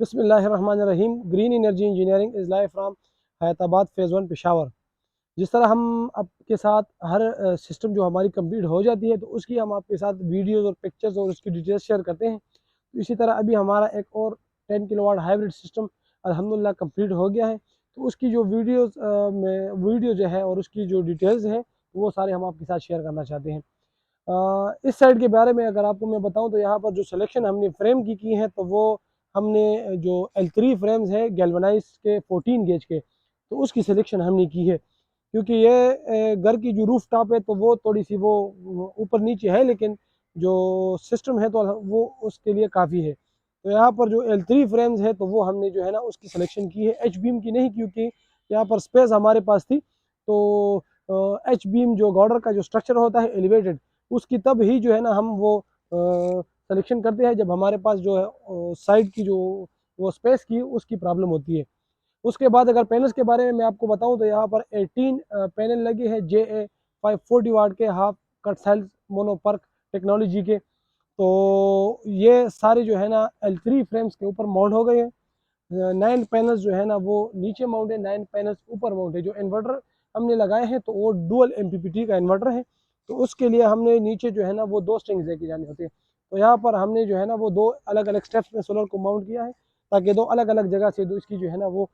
बिस्मिल्लाहिर्रहमानिर्रहीम। Green energy engineering is live from Hyderabad phase 1 Peshawar. जिस तरह हम आपके साथ हर सिस्टम जो हमारी कंप्लीट हो जाती है तो उसकी हम आपके साथ वीडियोस और पिक्चर्स और उसकी डिटेल्स शेयर करते हैं। तो इसी तरह अभी हमारा एक और 10 किलोवाट हाइब्रिड सिस्टम अल्हम्दुलिल्लाह कंप्लीट हो गया है। तो उसकी जो वीडियो जो है और उसकी जो डिटेल्स हैं वो सारे हम आपके साथ शेयर करना चाहते हैं। इस साइड के बारे में अगर आपको मैं बताऊं तो यहाँ पर जो सिलेक्शन हमने फ्रेम की है तो वो हमने जो L3 फ्रेम्स है गैल्वनाइज के 14 गेज के, तो उसकी सिलेक्शन हमने की है। क्योंकि ये घर की जो रूफ टॉप है तो वो थोड़ी सी वो ऊपर नीचे है, लेकिन जो सिस्टम है तो वो उसके लिए काफ़ी है। तो यहाँ पर जो L3 फ्रेम्स है तो वो हमने जो है ना उसकी सिलेक्शन की है, एच बीम की नहीं, क्योंकि यहाँ पर स्पेस हमारे पास थी। तो एच बीम जो गॉर्डर का जो स्ट्रक्चर होता है एलिवेटेड, उसकी तब ही जो है ना हम वो सिलेक्शन करते हैं जब हमारे पास जो है साइड की जो वो स्पेस की उसकी प्रॉब्लम होती है। उसके बाद अगर पैनल्स के बारे में मैं आपको बताऊं तो यहाँ पर 18 पैनल लगे हैं JA 540 वाट के half cut cells monoperc technology के। तो ये सारे जो है ना L3 फ्रेम्स के ऊपर माउंट हो गए हैं। 9 पैनल्स जो है ना वो नीचे माउंट है, 9 पैनल्स ऊपर माउंट है। जो इन्वर्टर हमने लगाए हैं तो वो डुअल MPPT का इन्वर्टर है, तो उसके लिए हमने नीचे जो है ना वो 2 स्ट्रिंग्स लेके जाने होते हैं। तो यहाँ पर हमने जो है ना वो 2 अलग अलग स्टेप्स में सोलर को माउंट किया है, ताकि 2 अलग अलग जगह से इसकी जो है ना वो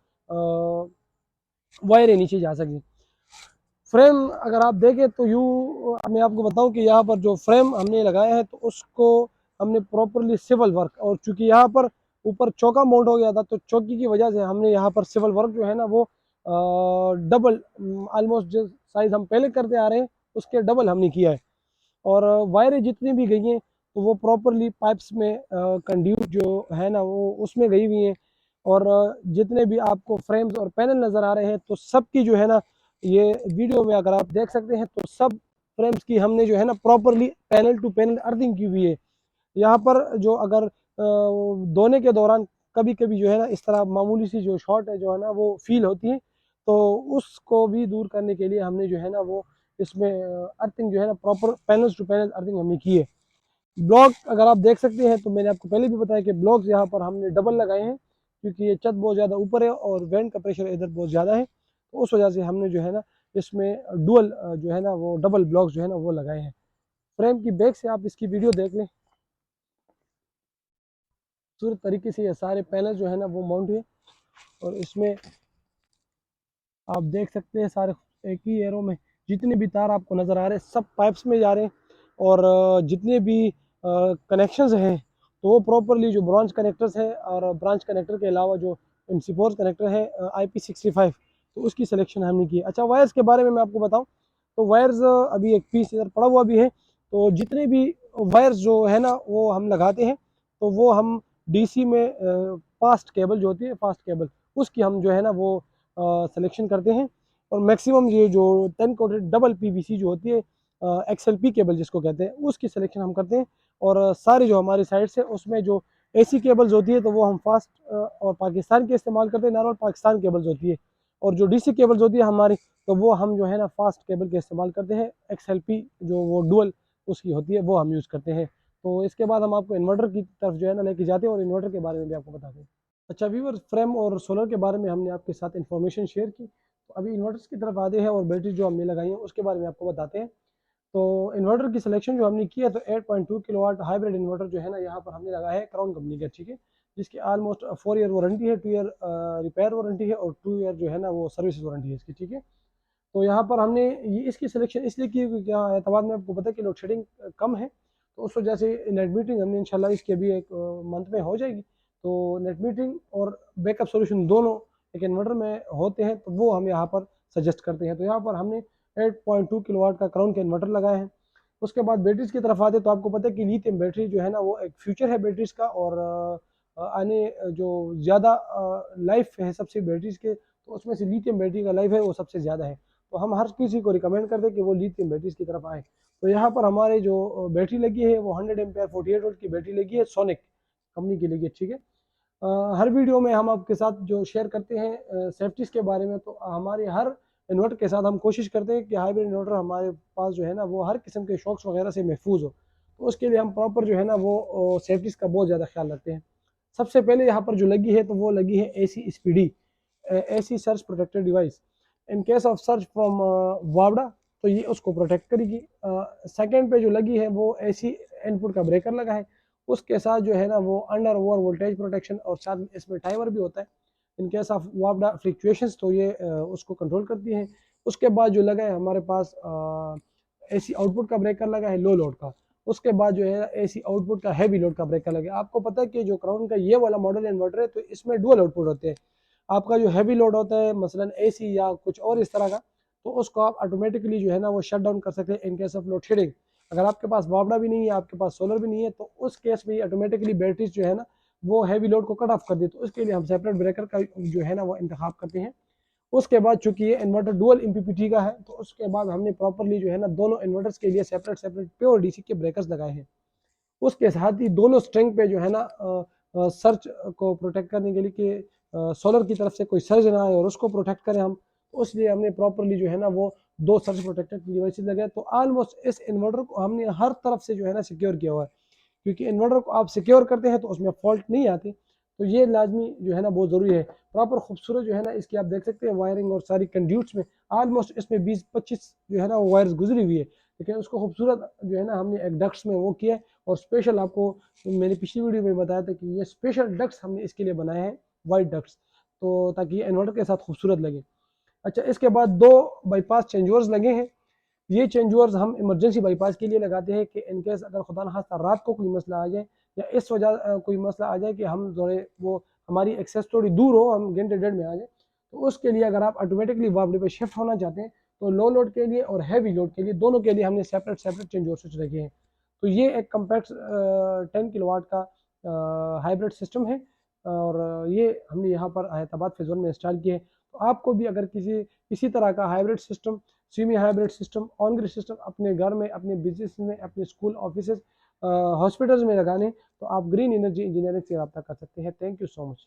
वायरें नीचे जा सकें। फ्रेम अगर आप देखें तो मैं आपको बताऊं कि यहाँ पर जो फ्रेम हमने लगाया है तो उसको हमने प्रॉपरली सिविल वर्क, और चूंकि यहाँ पर ऊपर चौका माउंट हो गया था तो चौकी की वजह से हमने यहाँ पर सिविल वर्क जो है ना वो डबल, ऑलमोस्ट जो साइज हम पहले करते आ रहे हैं उसके डबल हमने किया है। और वायरें जितनी भी गई हैं तो वो प्रॉपरली पाइप्स में कंड्यूट जो है ना वो उसमें गई हुई हैं। और जितने भी आपको फ्रेम्स और पैनल नज़र आ रहे हैं तो सब की जो है ना ये वीडियो में अगर आप देख सकते हैं तो सब फ्रेम्स की हमने जो है ना properly panel to panel earthing की हुई है। यहाँ पर जो अगर धोने के दौरान कभी कभी जो है ना इस तरह मामूली सी जो शॉर्ट है जो है ना वो फील होती है, तो उसको भी दूर करने के लिए हमने जो है ना वो इसमें अर्थिंग जो है ना proper panels to panel earthing हमने की है। ब्लॉक अगर आप देख सकते हैं तो मैंने आपको पहले भी बताया कि ब्लॉक्स यहाँ पर हमने डबल लगाए हैं, क्योंकि ये छत बहुत ज़्यादा ऊपर है और वेंट का प्रेशर इधर बहुत ज़्यादा है, तो उस वजह से हमने जो है ना इसमें डुअल जो है ना वो डबल ब्लॉक्स जो है ना वो लगाए हैं। फ्रेम की बैक से आप इसकी वीडियो देख लें। खूबसूरत तरीके से ये सारे पैनल जो है ना वो माउंट हुए, और इसमें आप देख सकते हैं सारे एक ही एरो में जितने भी तार आपको नज़र आ रहे हैं सब पाइप्स में जा रहे हैं। और जितने भी कनेक्शंस हैं तो वो प्रॉपरली जो ब्रांच कनेक्टर्स हैं, और ब्रांच कनेक्टर के अलावा जो MC4 कनेक्टर है IP65, तो उसकी सिलेक्शन हमने की है। अच्छा, वायर्स के बारे में मैं आपको बताऊं तो वायर्स अभी एक पीस इधर पड़ा हुआ भी है। तो जितने भी वायर्स जो है ना वो हम लगाते हैं तो वो हम DC में फास्ट केबल जो होती है, फास्ट केबल उसकी हम जो है ना वो सिलेक्शन करते हैं। और मैक्सिमम ये जो 10 कोटेड डबल PVC जो होती है XLP केबल जिसको कहते हैं उसकी सिलेक्शन हम करते हैं। और सारी जो हमारी साइड से उसमें जो AC केबल्स होती है तो वो हम फास्ट और पाकिस्तान के इस्तेमाल करते हैं, नॉर्मल पाकिस्तान केबल्स होती है। और जो DC केबल्स होती है हमारी तो वो हम जो है ना फास्ट केबल के इस्तेमाल करते हैं, XLP जो वो डुअल उसकी होती है वो हम यूज़ करते हैं। तो इसके बाद हम आपको इन्वर्टर की तरफ जो है ना लेके जाते हैं और इन्वर्टर के बारे में भी आपको बताते हैं। अच्छा व्यूअर, फ्रेम और सोलर के बारे में हमने आपके साथ इन्फॉर्मेशन शेयर की, तो अभी इन्वर्टर्स की तरफ आते हैं और बैटरी जो हमने लगाई है उसके बारे में आपको बताते हैं। तो इन्वर्टर की सिलेक्शन जो हमने की है तो 8.2 किलोवाट हाइब्रिड इन्वर्टर जो है ना यहाँ पर हमने लगाया है क्राउन कंपनी का, ठीक है, जिसकी ऑलमोस्ट 4 ईयर वारंटी है, 2 ईयर रिपेयर वारंटी है और 2 ईयर जो है ना वो सर्विस वारंटी है इसकी, ठीक है। तो यहाँ पर हमने ये इसकी सिलेक्शन इसलिए की क्योंकि यहाँ एतवाद में आपको पता है कि लोड शेडिंग कम है, तो उस वजह से नेट मीटरिंग हमने इंशाल्लाह इसकी अभी एक मंथ में हो जाएगी। तो नेट मीटरिंग और बैकअप सॉल्यूशन दोनों एक इन्वर्टर में होते हैं तो वो हम यहाँ पर सजेस्ट करते हैं। तो यहाँ पर हमने 8.2 किलोवाट का क्राउन का इन्वर्टर लगाया है। उसके बाद बैटरीज की तरफ आते तो आपको पता है कि लिथियम बैटरी जो है ना वो एक फ्यूचर है बैटरीज का, और आने जो ज़्यादा लाइफ है सबसे बैटरीज के तो उसमें से लिथियम बैटरी का लाइफ है वो सबसे ज़्यादा है। तो हम हर किसी को रिकमेंड करते हैं कि वो लिथियम बैटरीज की तरफ आए। तो यहाँ पर हमारे जो बैटरी लगी है वो 100 एम्पेयर 48 वोल्ट की बैटरी लगी है, सोनिक कंपनी की लगी है, ठीक है। हर वीडियो में हम आपके साथ जो शेयर करते हैं सेफ्टीज़ के बारे में, तो हमारे हर इन्वर्टर के साथ हम कोशिश करते हैं कि हाइब्रिड इन्वर्टर हमारे पास जो है ना वो हर किस्म के शॉक्स वगैरह से महफूज हो। तो उसके लिए हम प्रॉपर जो है ना वो सेफ्टीज़ का बहुत ज़्यादा ख्याल रखते हैं। सबसे पहले यहाँ पर जो लगी है तो वो लगी है AC SPD, AC search protected device. In case of search from Vawda तो ये उसको प्रोटेक्ट करेगी। सेकंड पे जो लगी है वो AC इनपुट का ब्रेकर लगा है, उसके साथ जो है ना वो अंडर ओवर वोल्टेज प्रोटेक्शन और साथ में इसमें टाइमर भी होता है। इन केस ऑफ वावडा फ्लिक्चुएशंस तो ये उसको कंट्रोल करती है। उसके बाद जो लगा है हमारे पास AC आउटपुट का ब्रेकर लगा है लो लोड का। उसके बाद जो है AC आउटपुट का हैवी लोड का ब्रेकर लगा है। आपको पता है कि जो क्राउन का ये वाला मॉडल इन्वर्टर है तो इसमें डुअल आउटपुट होते हैं। आपका जो हैवी लोड होता है मसलन AC या कुछ और इस तरह का, तो उसको आप ऑटोमेटिकली जो है ना वो शट डाउन कर सकते हैं in case of load shedding. अगर आपके पास वावडा भी नहीं है, आपके पास सोलर भी नहीं है, तो उस केस में ऑटोमेटिकली बैटरीज जो है ना वो हैवी लोड को कट ऑफ कर दी, तो उसके लिए हम सेपरेट ब्रेकर का जो है ना वो इंतखाब करते हैं। उसके बाद चूंकि ये इन्वर्टर डुअल MPPT का है तो उसके बाद हमने प्रॉपरली जो है ना दोनों इन्वर्टर्स के लिए सेपरेट सेपरेट प्योर DC के ब्रेकर्स लगाए हैं। उसके साथ ही दोनों स्ट्रिंग पे जो है ना सर्च को प्रोटेक्ट करने के लिए कि सोलर की तरफ से कोई सर्ज ना आए और उसको प्रोटेक्ट करें हम, तो इसलिए हमने प्रॉपरली जो है ना वो दो सर्च प्रोटेक्टेड डिवाइसेस लगाए। तो ऑलमोस्ट इस इन्वर्टर को हमने हर तरफ से जो है ना सिक्योर किया हुआ है, क्योंकि इन्वर्टर को आप सिक्योर करते हैं तो उसमें फॉल्ट नहीं आती, तो ये लाजमी जो है ना बहुत ज़रूरी है। प्रॉपर खूबसूरत जो है ना इसकी आप देख सकते हैं वायरिंग और सारी कंड्यूट्स में ऑलमोस्ट इसमें 20-25 जो है ना वो वायर्स गुजरी हुई है, लेकिन उसको खूबसूरत जो है ना हमने एक डक्ट्स में वो किया है। और स्पेशल आपको मैंने पिछली वीडियो में बताया था कि ये स्पेशल डक्ट्स हमने इसके लिए बनाए हैं, वाइट डक्ट्स, तो ताकि ये इन्वर्टर के साथ खूबसूरत लगे। अच्छा, इसके बाद दो बाईपास चेंजर्स लगे हैं। ये चेंजर्स हम इमरजेंसी बाईपास के लिए लगाते हैं कि इनकेस अगर खुदा न खास्ता रात को कोई मसला आ जाए या इस वजह कोई मसला आ जाए कि हम थोड़े वो हमारी एक्सेस थोड़ी दूर हो, हम घंटे डेढ़ में आ जाए, तो उसके लिए अगर आप ऑटोमेटिकली वापडे पे शिफ्ट होना चाहते हैं तो लो लोड के लिए और हैवी लोड के लिए दोनों के लिए हमने सेपरेट सेपरेट चेंजर स्विच रखे हैं। तो ये एक कम्पैक्ट 10 किलोवाट का हाइब्रिड सिस्टम है और ये हमने यहाँ पर हैदराबाद फेज 1 में इंस्टॉल किए हैं। तो आपको भी अगर किसी तरह का hybrid system, semi hybrid system, on grid system अपने घर में, अपने बिजनेस में, अपने स्कूल, ऑफिस, हॉस्पिटल्स में लगाने, तो आप ग्रीन एनर्जी इंजीनियरिंग से रब्ता कर सकते हैं। Thank you so much.